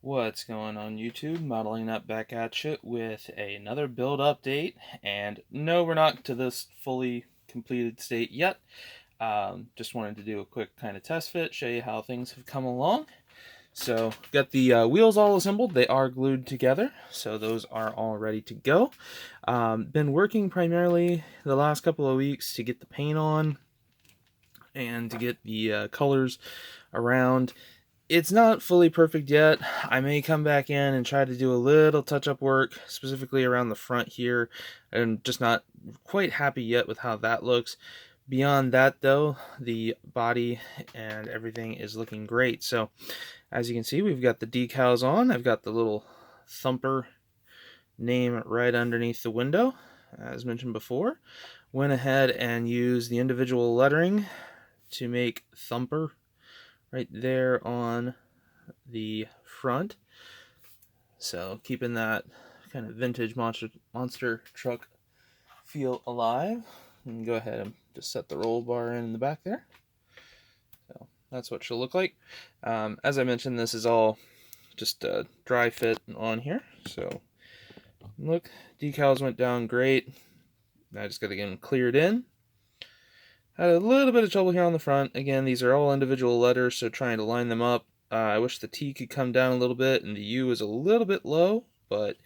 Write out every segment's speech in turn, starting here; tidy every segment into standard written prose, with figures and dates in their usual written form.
What's going on YouTube? Modeling up back at you with another build update. And no, we're not to this fully completed state yet. Just wanted to do a quick kind of test fit, show you how things have come along. So, got the wheels all assembled. They are glued together, so those are all ready to go. Been working primarily the last couple of weeks to get the paint on and to get the colors around. It's not fully perfect yet. I may come back in and try to do a little touch-up work, specifically around the front here. I'm just not quite happy yet with how that looks. Beyond that, though, the body and everything is looking great. So, as you can see, we've got the decals on. I've got the little Thumper name right underneath the window, as mentioned before. Went ahead and used the individual lettering to make Thumper right there on the front. So keeping that kind of vintage monster truck feel alive. And go ahead and just set the roll bar in the back there. So that's what she'll look like. As I mentioned, this is all just a dry fit on here. So look, decals went down great. I just got to get them cleared in. Had a little bit of trouble here on the front. Again, these are all individual letters, so trying to line them up. I wish the T could come down a little bit and the U is a little bit low, but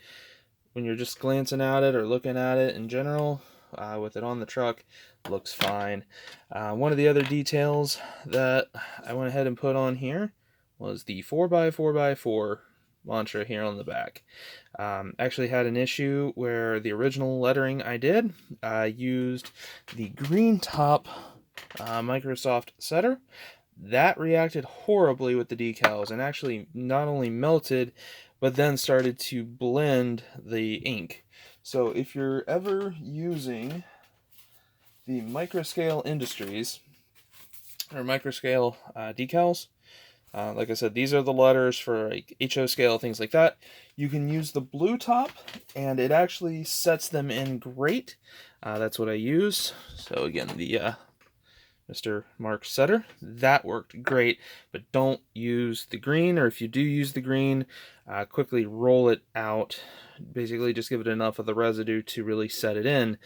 when you're just glancing at it or looking at it in general, with it on the truck, looks fine. One of the other details that I went ahead and put on here was the 4x4x4 mantra here on the back. Actually had an issue where the original lettering I did, used the green top Microsoft setter. That reacted horribly with the decals and actually not only melted, but then started to blend the ink. So if you're ever using the Microscale Industries or Microscale decals, like I said, these are the letters for like HO scale, things like that. You can use the blue top, and it actually sets them in great. That's what I used. So again, the Mr. Mark Setter, that worked great, but don't use the green, or if you do use the green, quickly roll it out. Basically just give it enough of the residue to really set it in.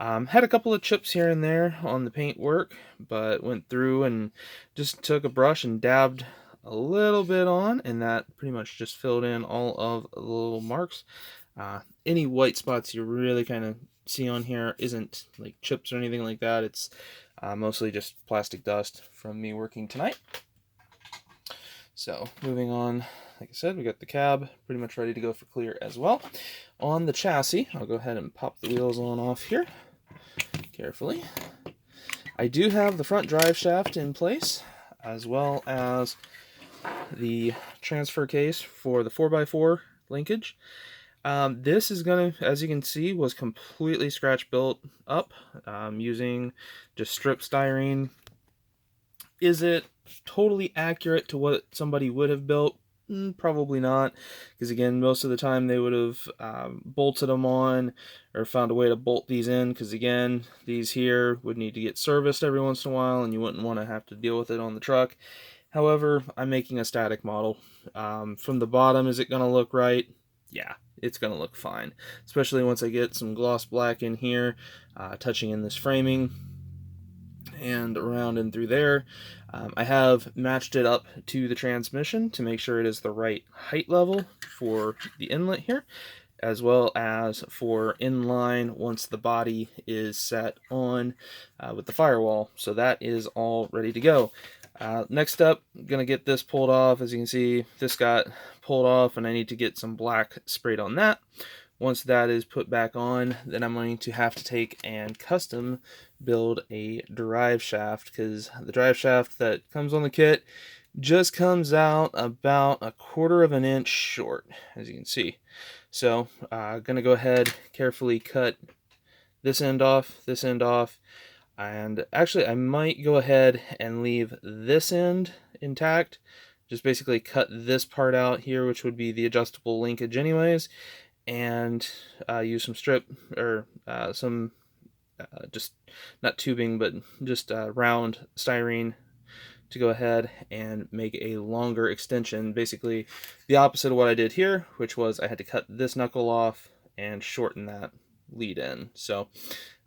Had a couple of chips here and there on the paint work, but went through and just took a brush and dabbed a little bit on, and that pretty much just filled in all of the little marks. Any white spots you really kind of see on here isn't like chips or anything like that. It's mostly just plastic dust from me working tonight. So moving on, like I said, we got the cab pretty much ready to go for clear as well. On the chassis, I'll go ahead and pop the wheels on off here carefully. I do have the front drive shaft in place, as well as the transfer case for the 4x4 linkage. This is gonna, as you can see, was completely scratch built up using just strip styrene. Is it totally accurate to what somebody would have built? Probably not, because again, most of the time they would have bolted them on or found a way to bolt these in, because again, these here would need to get serviced every once in a while and you wouldn't want to have to deal with it on the truck. However, I'm making a static model. From the bottom, is it going to look right? Yeah, it's going to look fine, especially once I get some gloss black in here, touching in this framing and around and through there. I have matched it up to the transmission to make sure it is the right height level for the inlet here, as well as for inline once the body is set on with the firewall. So that is all ready to go. Next up, I'm going to get this pulled off. As you can see, this got pulled off and I need to get some black sprayed on that. Once that is put back on, then I'm going to have to take and custom build a drive shaft, because the drive shaft that comes on the kit just comes out about 1/4 of an inch short, as you can see. So I'm going to go ahead, carefully cut this end off, and actually I might go ahead and leave this end intact. Just basically cut this part out here, which would be the adjustable linkage anyways, and use some strip, or just not tubing, but just round styrene to go ahead and make a longer extension, basically the opposite of what I did here, which was I had to cut this knuckle off and shorten that lead in. So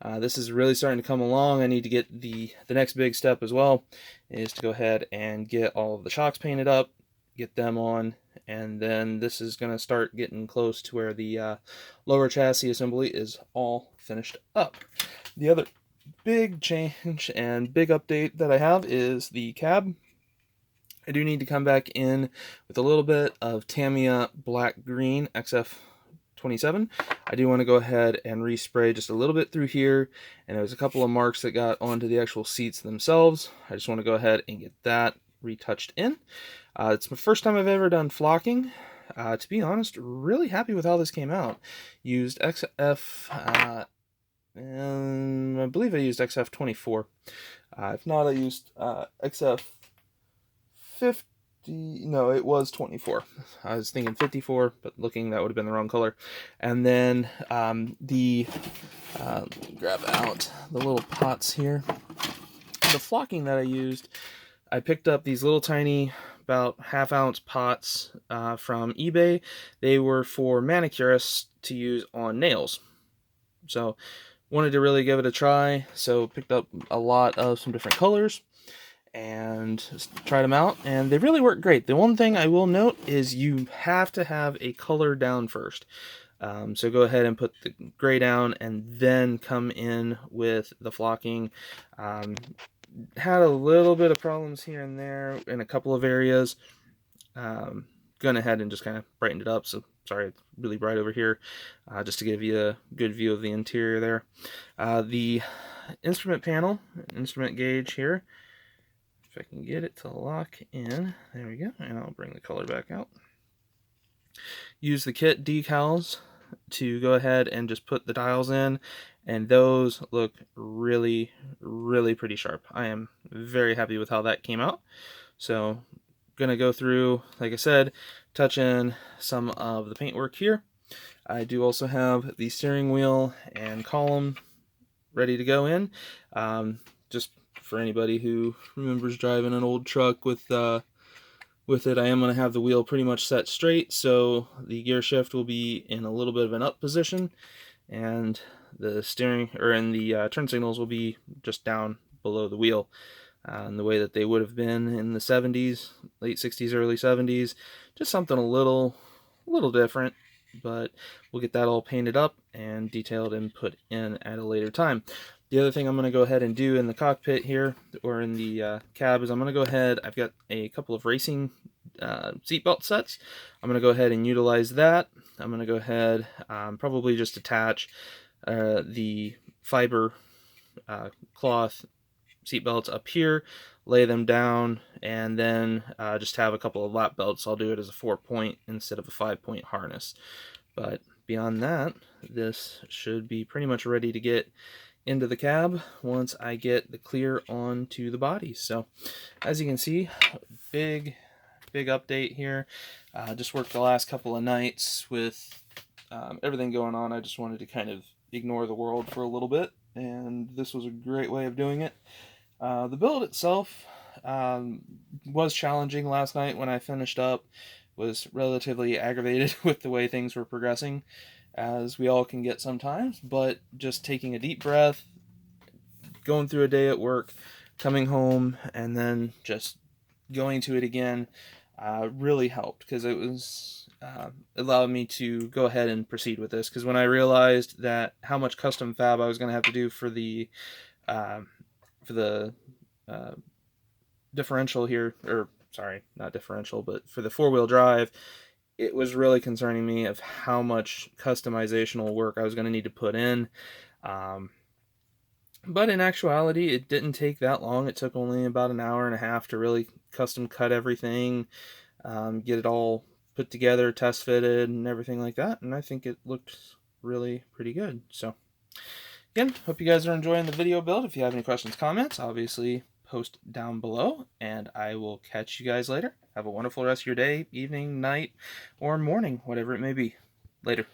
this is really starting to come along. I need to get the next big step as well, is to go ahead and get all of the shocks painted up, get them on, and then this is going to start getting close to where the lower chassis assembly is all finished up. The other big change and big update that I have is the cab. I do need to come back in with a little bit of Tamiya Black Green XF27. I do want to go ahead and respray just a little bit through here, and there's a couple of marks that got onto the actual seats themselves. I just want to go ahead and get that retouched in. It's my first time I've ever done flocking. To be honest, really happy with how this came out. Used XF, and I believe I used XF24. If not, I used XF50. No, it was 24. I was thinking 54, but looking, that would have been the wrong color. And then grab out the little pots here. The flocking that I used, I picked up these little tiny, about half-ounce pots from eBay. They were for manicurists to use on nails. So wanted to really give it a try, so picked up a lot of some different colors and tried them out, and they really work great. The one thing I will note is you have to have a color down first. So go ahead and put the gray down and then come in with the flocking. Had a little bit of problems here and there in a couple of areas. Gone ahead and just kind of brightened it up, so sorry it's really bright over here, just to give you a good view of the interior there. The instrument panel, instrument gauge here, if I can get it to lock in, there we go, and I'll bring the color back out. Use the kit decals to go ahead and just put the dials in, and those look really, really pretty sharp. I am very happy with how that came out. So gonna go through, like I said, touch in some of the paintwork here. I do also have the steering wheel and column ready to go in. Just for anybody who remembers driving an old truck with it, I am going to have the wheel pretty much set straight, so the gear shift will be in a little bit of an up position, and the steering, or in the turn signals, will be just down below the wheel, in the way that they would have been in the 70s, late 60s, early 70s. Just something a little different, but we'll get that all painted up and detailed and put in at a later time. The other thing I'm going to go ahead and do in the cockpit here, or in the cab, is I'm going to go ahead, I've got a couple of racing seatbelt sets. I'm going to go ahead and utilize that. I'm going to go ahead, probably just attach the fiber cloth seatbelts up here, lay them down, and then just have a couple of lap belts. I'll do it as a 4-point instead of a 5-point harness. But beyond that, this should be pretty much ready to get into the cab once I get the clear onto the body. So as you can see, big update here. Just worked the last couple of nights with everything going on. I just wanted to kind of ignore the world for a little bit, and this was a great way of doing it. The build itself was challenging last night when I finished up. Was relatively aggravated with the way things were progressing, as we all can get sometimes, but just taking a deep breath, going through a day at work, coming home, and then just going to it again really helped, because it was allowed me to go ahead and proceed with this. Because when I realized that how much custom fab I was going to have to do for the differential here, or sorry, not differential, but for the 4-wheel drive, it was really concerning me of how much customizational work I was going to need to put in. But in actuality, it didn't take that long. It took only about an hour and a half to really custom cut everything, get it all put together, test fitted, and everything like that. And I think it looked really pretty good. So again, hope you guys are enjoying the video build. If you have any questions, comments, obviously post down below, and I will catch you guys later. Have a wonderful rest of your day, evening, night, or morning, whatever it may be. Later.